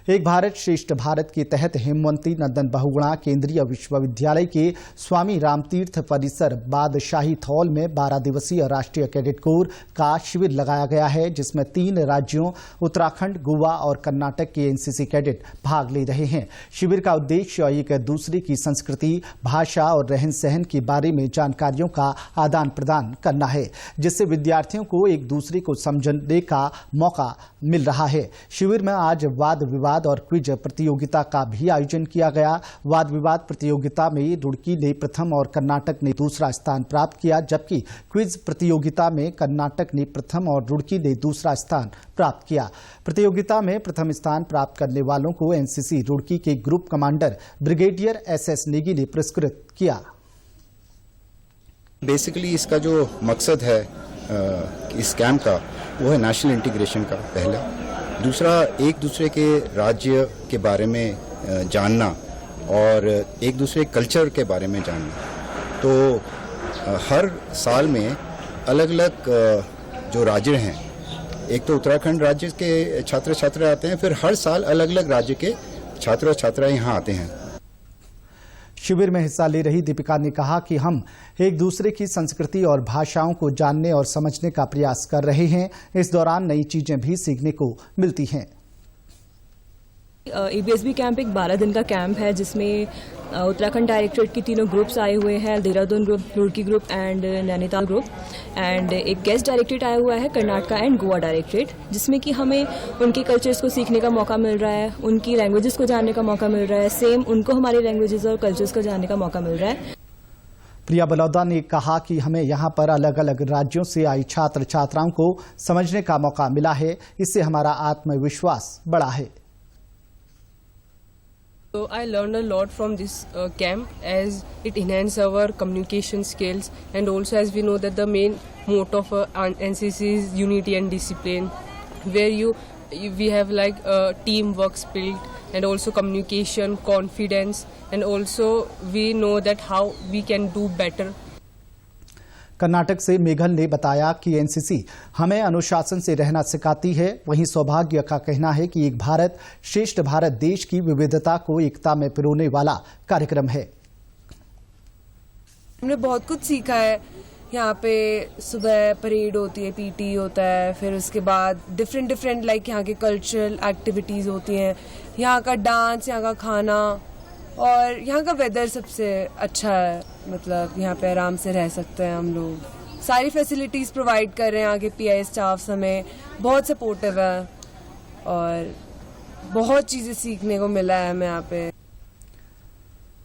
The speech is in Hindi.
एक भारत श्रेष्ठ भारत के तहत हेमवती नंदन बहुगुणा केंद्रीय विश्वविद्यालय के स्वामी रामतीर्थ परिसर बादशाही हॉल में 12 दिवसीय राष्ट्रीय कैडेट कोर का शिविर लगाया गया है, जिसमें 3 राज्यों उत्तराखंड, गोवा और कर्नाटक के एनसीसी कैडेट भाग ले रहे हैं। शिविर का उद्देश्य एक दूसरे की संस्कृति, भाषा और रहन सहन के बारे में जानकारियों का आदान प्रदान करना है, जिससे विद्यार्थियों को एक दूसरे को समझने का मौका मिल रहा है। शिविर में आज वाद विवाद और क्विज प्रतियोगिता का भी आयोजन किया गया। वाद विवाद प्रतियोगिता में रुड़की ने प्रथम और कर्नाटक ने दूसरा स्थान प्राप्त किया, जबकि क्विज प्रतियोगिता में कर्नाटक ने प्रथम और रुड़की ने दूसरा स्थान प्राप्त किया। प्रतियोगिता में प्रथम स्थान प्राप्त करने वालों को एनसीसी रुड़की के group commander brigadier SS Negi ने पुरस्कृत किया। बेसिकली इसका जो मकसद है इस कैंप का, वो है नेशनल इंटीग्रेशन का पहला। दूसरा, एक दूसरे के राज्य के बारे में जानना और एक दूसरे कल्चर के बारे में जानना। तो हर साल में अलग अलग जो राज्य हैं, एक तो उत्तराखंड राज्य के छात्र छात्रा आते हैं, फिर हर साल अलग अलग राज्य के छात्र छात्राएं यहाँ आते हैं। शिविर में हिस्सा ले रही दीपिका ने कहा कि हम एक दूसरे की संस्कृति और भाषाओं को जानने और समझने का प्रयास कर रहे हैं। इस दौरान नई चीजें भी सीखने को मिलती हैं। ईबीएसबी कैंप एक 12 दिन का कैंप है, जिसमें उत्तराखंड डायरेक्टरेट के 3 ग्रुप्स आए हुए हैं, Dehradun group, Roorkee group and Nainital group, and एक गेस्ट डायरेक्टरेट आया हुआ है, कर्नाटका एंड गोवा डायरेक्टरेट, जिसमें कि हमें उनके कल्चर्स को सीखने का मौका मिल रहा है, उनकी लैंग्वेजेस को जानने का मौका मिल रहा है, सेम उनको हमारी लैंग्वेजेस और कल्चर्स को जानने का मौका मिल रहा है। प्रिया बलौदा ने कहा कि हमें यहाँ पर अलग अलग राज्यों से आई छात्र छात्राओं को समझने का मौका मिला है, इससे हमारा आत्मविश्वास बढ़ा है। So I learned a lot from this camp, as it enhanced our communication skills, and also as we know that the main motto of NCC is unity and discipline, where we have like teamwork spirit and also communication, confidence, and also we know that how we can do better. Karnataka से मेघल ने बताया कि एनसीसी हमें अनुशासन से रहना सिखाती है। वहीं सौभाग्य का कहना है कि एक भारत श्रेष्ठ भारत देश की विविधता को एकता में पिरोने वाला कार्यक्रम है। हमने बहुत कुछ सीखा है। यहाँ पे सुबह परेड होती है, पीटी होता है, फिर उसके बाद डिफरेंट लाइक यहाँ के कल्चरल एक्टिविटीज होती हैं, यहाँ का डांस, यहाँ का खाना और यहाँ का वेदर सबसे अच्छा है। मतलब यहाँ पे आराम से रह सकते हैं हम लोग। सारी फैसिलिटीज़ प्रोवाइड कर रहे हैं। आगे पीआई स्टाफ हमें बहुत सपोर्टिव है और बहुत चीज़ें सीखने को मिला है हमें यहाँ पे।